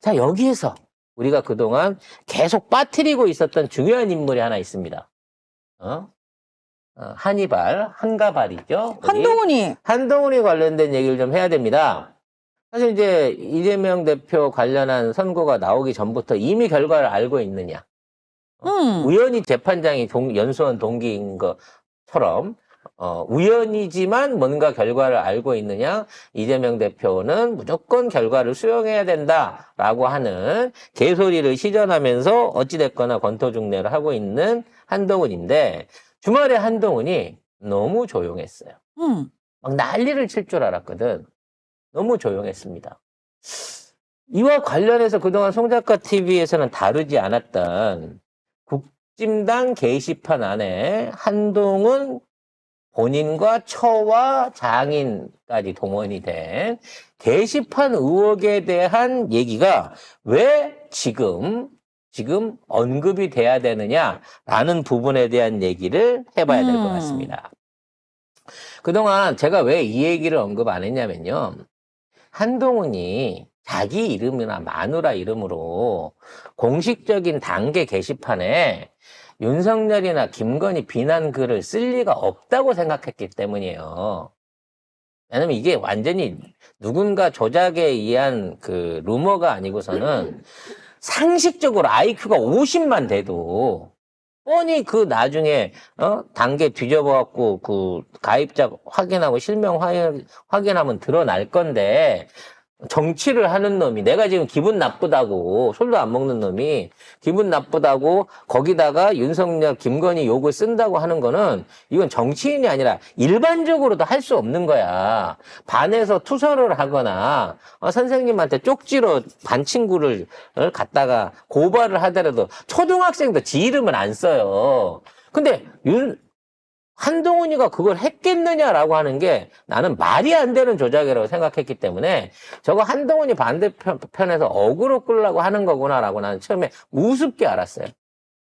자, 여기에서 우리가 그동안 계속 빠뜨리고 있었던 중요한 인물이 하나 있습니다. 한가발이죠. 한동훈이 관련된 얘기를 좀 해야 됩니다. 사실 이제 이재명 대표 관련한 선고가 나오기 전부터 이미 결과를 알고 있느냐. 우연히 재판장이 연수원 동기인 것처럼 우연이지만 뭔가 결과를 알고 있느냐. 이재명 대표는 무조건 결과를 수용해야 된다라고 하는 개소리를 시전하면서 어찌됐거나 권토중례를 하고 있는 한동훈인데 주말에 한동훈이 너무 조용했어요. 막 난리를 칠 줄 알았거든. 너무 조용했습니다. 이와 관련해서 그동안 송작가 TV에서는 다루지 않았던 국진당 게시판 안에 한동훈 본인과 처와 장인까지 동원이 된 게시판 의혹에 대한 얘기가 왜 지금 언급이 돼야 되느냐라는 부분에 대한 얘기를 해봐야 될 것 같습니다. 그동안 제가 왜 이 얘기를 언급 안 했냐면요. 한동훈이 자기 이름이나 마누라 이름으로 공식적인 당계 게시판에 윤석열이나 김건희 비난 글을 쓸 리가 없다고 생각했기 때문이에요. 왜냐면 이게 완전히 누군가 조작에 의한 그 루머가 아니고서는 상식적으로 IQ가 50만 돼도 뻔히 그 나중에 단계 뒤져봐갖고 그 가입자 확인하고 실명 확인하면 드러날 건데 정치를 하는 놈이 내가 지금 기분 나쁘다고 술도 안 먹는 놈이 기분 나쁘다고 거기다가 윤석열 김건희 욕을 쓴다고 하는 거는 이건 정치인이 아니라 일반적으로도 할 수 없는 거야. 반에서 투서를 하거나 선생님한테 쪽지로 반 친구를 갖다가 고발을 하더라도 초등학생도 지 이름은 안 써요. 근데 한동훈이가 그걸 했겠느냐라고 하는 게 나는 말이 안 되는 조작이라고 생각했기 때문에 저거 한동훈이 반대편에서 어그로 끌려고 하는 거구나라고 나는 처음에 우습게 알았어요.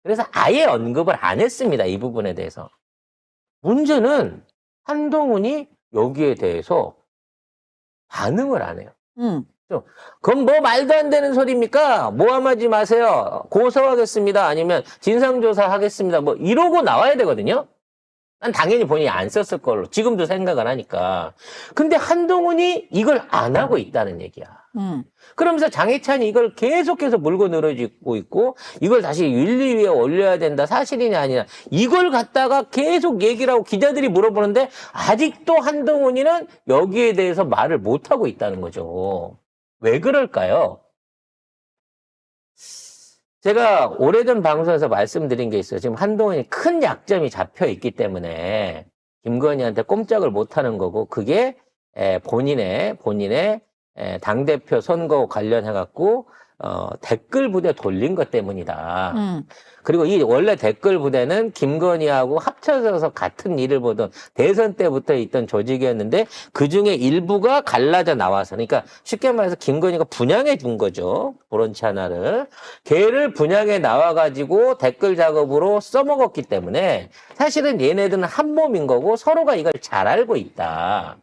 그래서 아예 언급을 안 했습니다. 이 부분에 대해서. 문제는 한동훈이 여기에 대해서 반응을 안 해요. 그럼 뭐 말도 안 되는 소리입니까? 모함하지 마세요. 고소하겠습니다. 아니면 진상조사 하겠습니다. 뭐 이러고 나와야 되거든요. 난 당연히 본인이 안 썼을 걸로 지금도 생각을 하니까. 근데 한동훈이 이걸 안 하고 있다는 얘기야. 그러면서 장해찬이 이걸 계속해서 물고 늘어지고 있고 이걸 다시 윤리 위에 올려야 된다. 사실이냐 아니냐. 이걸 갖다가 계속 얘기를 하고 기자들이 물어보는데 아직도 한동훈이는 여기에 대해서 말을 못하고 있다는 거죠. 왜 그럴까요? 제가 오래전 방송에서 말씀드린 게 있어요. 지금 한동훈이 큰 약점이 잡혀 있기 때문에 김건희한테 꼼짝을 못 하는 거고 그게 본인의 당대표 선거 관련해갖고 댓글 부대 돌린 것 때문이다. 그리고 이 원래 댓글 부대는 김건희하고 합쳐져서 같은 일을 보던 대선 때부터 있던 조직이었는데 그중에 일부가 갈라져 나와서 그러니까 쉽게 말해서 김건희가 분양해 준 거죠. 브런치 하나를. 걔를 분양해 나와가지고 댓글 작업으로 써먹었기 때문에 사실은 얘네들은 한 몸인 거고 서로가 이걸 잘 알고 있다.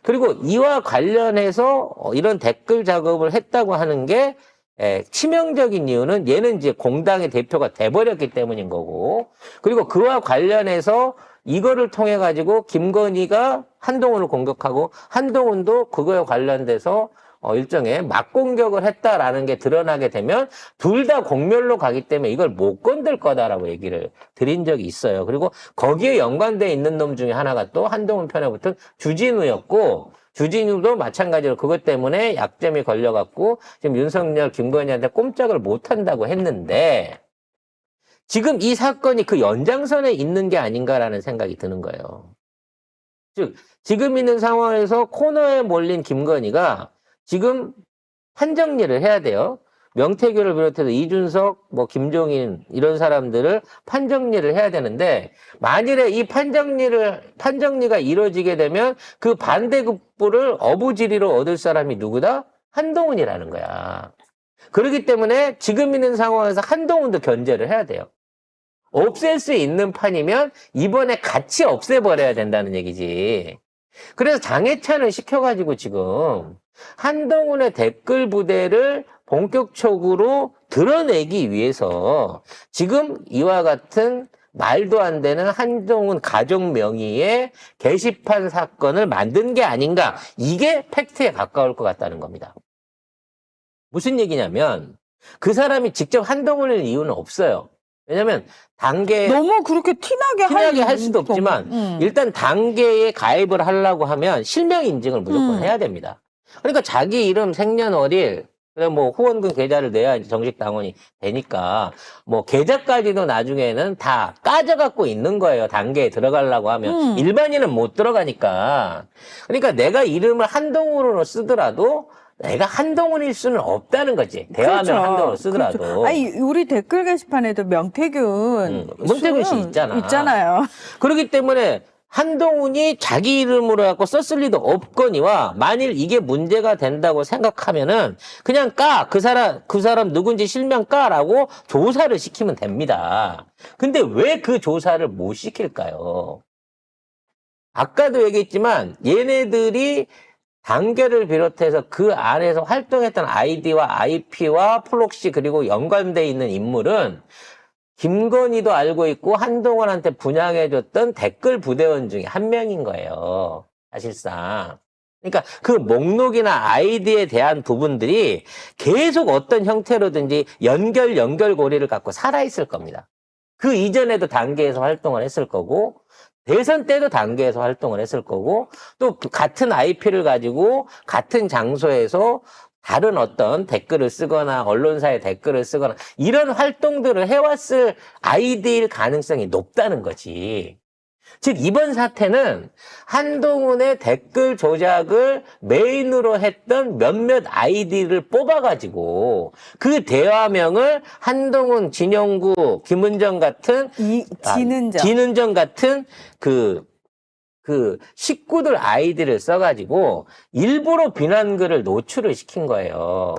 그리고 이와 관련해서 이런 댓글 작업을 했다고 하는 게 치명적인 이유는 얘는 이제 공당의 대표가 돼버렸기 때문인 거고 그리고 그와 관련해서 이거를 통해 가지고 김건희가 한동훈을 공격하고 한동훈도 그거에 관련돼서 일종의 맞공격을 했다라는 게 드러나게 되면 둘 다 공멸로 가기 때문에 이걸 못 건들 거다라고 얘기를 드린 적이 있어요. 그리고 거기에 연관돼 있는 놈 중에 하나가 또 한동훈 편에 붙은 주진우였고 주진우도 마찬가지로 그것 때문에 약점이 걸려갖고 지금 윤석열, 김건희한테 꼼짝을 못한다고 했는데 지금 이 사건이 그 연장선에 있는 게 아닌가라는 생각이 드는 거예요. 즉 지금 있는 상황에서 코너에 몰린 김건희가 지금 판정리를 해야 돼요. 명태균을 비롯해서 이준석, 김종인 이런 사람들을 판정리를 해야 되는데 만일에 이 판정리가 이루어지게 되면 그 반대급부를 어부지리로 얻을 사람이 누구다? 한동훈이라는 거야. 그렇기 때문에 지금 있는 상황에서 한동훈도 견제를 해야 돼요. 없앨 수 있는 판이면 이번에 같이 없애버려야 된다는 얘기지. 그래서 장해찬을 시켜가지고 지금 한동훈의 댓글 부대를 본격적으로 드러내기 위해서 지금 이와 같은 말도 안 되는 한동훈 가족 명의의 게시판 사건을 만든 게 아닌가. 이게 팩트에 가까울 것 같다는 겁니다. 무슨 얘기냐면 그 사람이 직접 한동훈일 이유는 없어요. 왜냐면 단계 너무 그렇게 티나게 할 수도 없지만 일단 단계에 가입을 하려고 하면 실명 인증을 무조건 해야 됩니다. 그러니까 자기 이름 생년월일 뭐 후원금 계좌를 내야 이제 정식 당원이 되니까 뭐 계좌까지도 나중에는 다 까져갖고 있는 거예요. 단계에 들어가려고 하면 일반인은 못 들어가니까. 그러니까 내가 이름을 한동훈으로 쓰더라도 내가 한동훈일 수는 없다는 거지. 대화하면 그렇죠. 한동훈으로 쓰더라도. 그렇죠. 아니 우리 댓글 게시판에도 명태균 씨 있잖아. 있잖아요. 그렇기 때문에 한동훈이 자기 이름으로 갖고 썼을 리도 없거니와 만일 이게 문제가 된다고 생각하면은 그냥 그 사람 누군지 실명 까라고 조사를 시키면 됩니다. 근데 왜 그 조사를 못 시킬까요? 아까도 얘기했지만 얘네들이 단계를 비롯해서 그 안에서 활동했던 아이디와 IP와 프록시 그리고 연관돼 있는 인물은 김건희도 알고 있고 한동훈한테 분양해줬던 댓글 부대원 중에 한 명인 거예요. 사실상. 그러니까 그 목록이나 아이디에 대한 부분들이 계속 어떤 형태로든지 연결고리를 갖고 살아있을 겁니다. 그 이전에도 단계에서 활동을 했을 거고 대선 때도 단계에서 활동을 했을 거고 또 같은 IP를 가지고 같은 장소에서 다른 어떤 댓글을 쓰거나 언론사에 댓글을 쓰거나 이런 활동들을 해왔을 아이디일 가능성이 높다는 거지. 즉 이번 사태는 한동훈의 댓글 조작을 메인으로 했던 몇몇 아이디를 뽑아가지고 그 대화명을 한동훈, 진영구, 김은정 같은 진은정 같은 그 식구들 아이디를 써가지고 일부러 비난글을 노출을 시킨 거예요.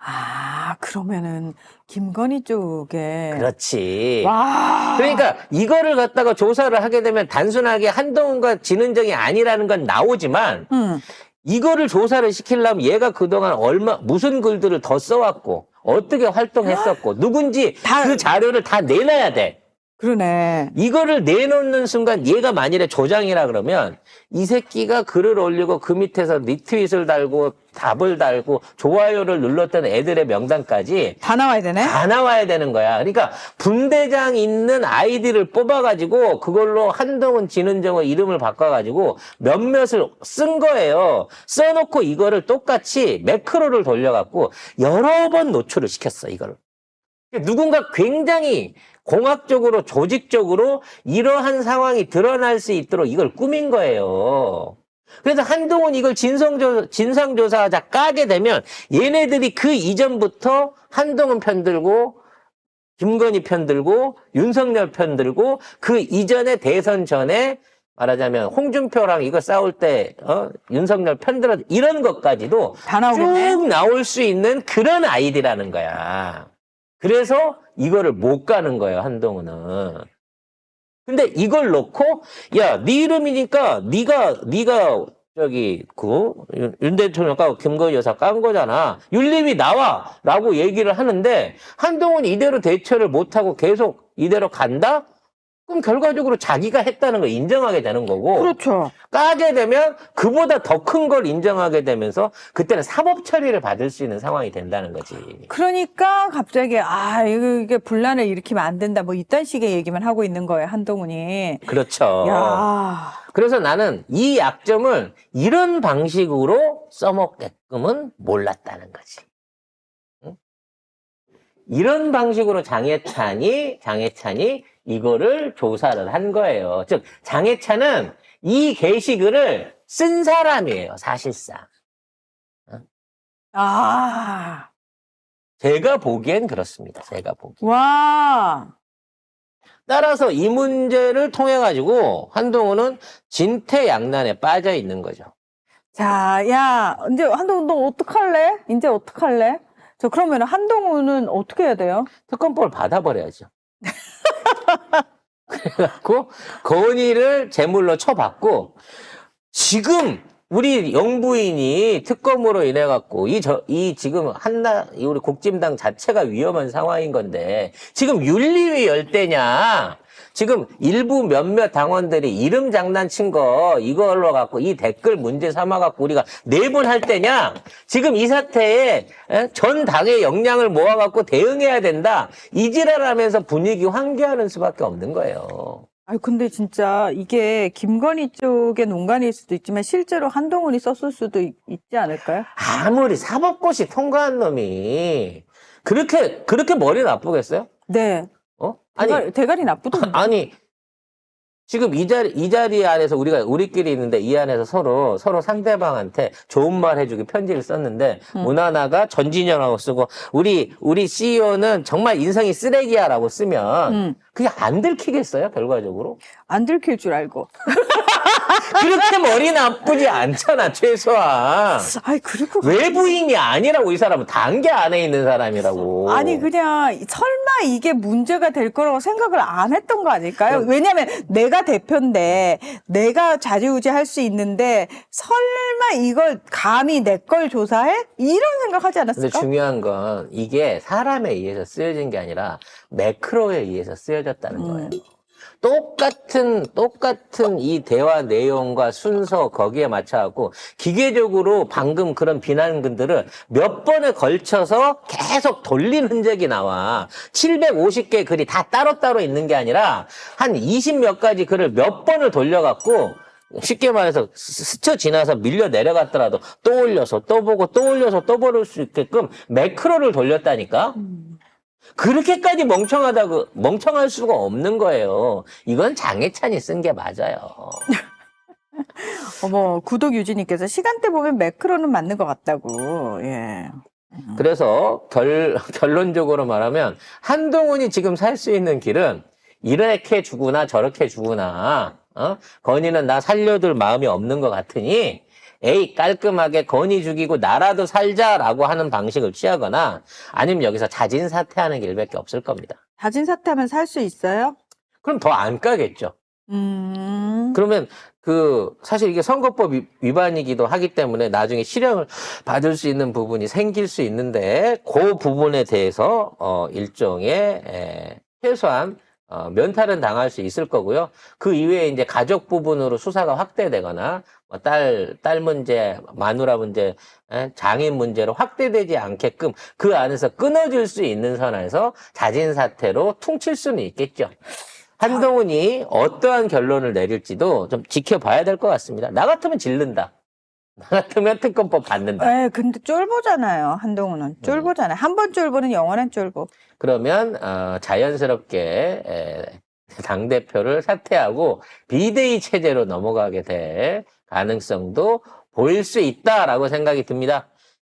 아, 그러면은 김건희 쪽에. 그렇지. 와. 그러니까 이거를 갖다가 조사를 하게 되면 단순하게 한동훈과 진은정이 아니라는 건 나오지만 이거를 조사를 시키려면 얘가 그동안 무슨 글들을 더 써왔고 어떻게 활동했었고 누군지 그 자료를 다 내놔야 돼. 그러네. 이거를 내놓는 순간 얘가 만일에 조장이라 그러면 이 새끼가 글을 올리고 그 밑에서 리트윗을 달고 답을 달고 좋아요를 눌렀던 애들의 명단까지 다 나와야 되네? 다 나와야 되는 거야. 그러니까 분대장 있는 아이디를 뽑아가지고 그걸로 한동훈, 진은정의 이름을 바꿔가지고 몇몇을 쓴 거예요. 써놓고 이거를 똑같이 매크로를 돌려갖고 여러 번 노출을 시켰어, 이거를. 누군가 굉장히 공학적으로 조직적으로 이러한 상황이 드러날 수 있도록 이걸 꾸민 거예요. 그래서 한동훈 이걸 진상조사하자 까게 되면 얘네들이 그 이전부터 한동훈 편들고 김건희 편들고 윤석열 편들고 그 이전에 대선 전에 말하자면 홍준표랑 이거 싸울 때 윤석열 편들어 이런 것까지도 다 쭉 나올 수 있는 그런 아이디라는 거야. 그래서 이거를 못 가는 거예요, 한동훈은. 근데 이걸 놓고 야, 네 이름이니까 네가 저기 윤 대통령과 김건희 여사 깐 거잖아. 윤림이 나와라고 얘기를 하는데 한동훈이 이대로 대처를 못 하고 계속 이대로 간다? 그럼 결과적으로 자기가 했다는 걸 인정하게 되는 거고. 그렇죠. 까게 되면 그보다 더 큰 걸 인정하게 되면서 그때는 사법 처리를 받을 수 있는 상황이 된다는 거지. 그러니까 갑자기 이게 분란을 일으키면 안 된다 뭐 이딴 식의 얘기만 하고 있는 거예요, 한동훈이. 그렇죠. 야. 그래서 나는 이 약점을 이런 방식으로 써먹게끔은 몰랐다는 거지. 응? 이런 방식으로 장해찬이 이거를 조사를 한 거예요. 즉 장해찬은 이 게시글을 쓴 사람이에요, 사실상. 제가 보기엔 그렇습니다. 제가 보기엔. 와. 따라서 이 문제를 통해 가지고 한동훈은 진퇴양난에 빠져 있는 거죠. 자, 야, 이제 한동훈 너 어떡할래? 이제 어떡할래? 그러면 한동훈은 어떻게 해야 돼요? 특검법을 받아버려야죠. 그래갖고 건의를 제물로 쳐받고 지금 우리 영부인이 특검으로 인해 갖고 이 지금 우리 국진당 자체가 위험한 상황인 건데 지금 윤리위 열대냐? 지금 일부 몇몇 당원들이 이름 장난친 거 이걸로 갖고 이 댓글 문제 삼아 갖고 우리가 내분할 때냐? 지금 이 사태에 전 당의 역량을 모아 갖고 대응해야 된다. 이 지랄하면서 분위기 환기하는 수밖에 없는 거예요. 아니, 근데 진짜 이게 김건희 쪽의 농간일 수도 있지만 실제로 한동훈이 썼을 수도 있지 않을까요? 아무리 사법고시 통과한 놈이 그렇게 머리 나쁘겠어요? 네. 대가리 나쁘던데. 아니, 지금 이 자리 안에서 우리끼리 있는데 이 안에서 서로 상대방한테 좋은 말 해주기 편지를 썼는데, 문하나가 전진영하고 쓰고, 우리 CEO는 정말 인성이 쓰레기야라고 쓰면, 그게 안 들키겠어요, 결과적으로? 안 들킬 줄 알고. 그렇게 머리 나쁘지 않잖아, 최소한. 아니, 그리고. 외부인이 아니라고, 이 사람은. 단계 안에 있는 사람이라고. 아니, 그냥, 설마 이게 문제가 될 거라고 생각을 안 했던 거 아닐까요? 왜냐면 내가 대표인데, 내가 자리우지 할 수 있는데, 설마 이걸 감히 내 걸 조사해? 이런 생각 하지 않았을까? 근데 중요한 건, 이게 사람에 의해서 쓰여진 게 아니라, 매크로에 의해서 쓰여졌다는 거예요. 똑같은 이 대화 내용과 순서 거기에 맞춰갖고 기계적으로 방금 그런 비난글들을 몇 번에 걸쳐서 계속 돌린 흔적이 나와. 750개 글이 다 따로따로 있는 게 아니라 한 20몇 가지 글을 몇 번을 돌려갖고 쉽게 말해서 스쳐 지나서 밀려 내려갔더라도 또 올려서 또 보고 또 올려서 또 볼 수 있게끔 매크로를 돌렸다니까. 그렇게까지 멍청할 수가 없는 거예요. 이건 장혜찬이 쓴 게 맞아요. 어머, 구독 유진님께서 시간대 보면 매크로는 맞는 것 같다고. 예. 그래서 결론적으로 말하면 한동훈이 지금 살 수 있는 길은 이렇게 주구나 저렇게 주구나. 건의는 나 살려둘 마음이 없는 것 같으니 에이 깔끔하게 건의 죽이고 나라도 살자라고 하는 방식을 취하거나 아니면 여기서 자진 사퇴하는 길밖에 없을 겁니다. 자진 사퇴하면 살 수 있어요? 그럼 더 안 까겠죠. 그러면 사실 이게 선거법 위반이기도 하기 때문에 나중에 실형을 받을 수 있는 부분이 생길 수 있는데 그 부분에 대해서 일종의 최소한 면탈은 당할 수 있을 거고요. 그 이외에 이제 가족 부분으로 수사가 확대되거나 딸 문제, 마누라 문제, 장인 문제로 확대되지 않게끔 그 안에서 끊어질 수 있는 선에서 자진 사퇴로 퉁칠 수는 있겠죠. 한동훈이 어떠한 결론을 내릴지도 좀 지켜봐야 될 것 같습니다. 나 같으면 질른다. 나 같으면 특검법 받는다. 네, 근데 쫄보잖아요. 한동훈은 쫄보잖아요. 한 번 쫄보는 영원한 쫄보. 그러면 자연스럽게 당대표를 사퇴하고 비대위 체제로 넘어가게 될 가능성도 보일 수 있다라고 생각이 듭니다.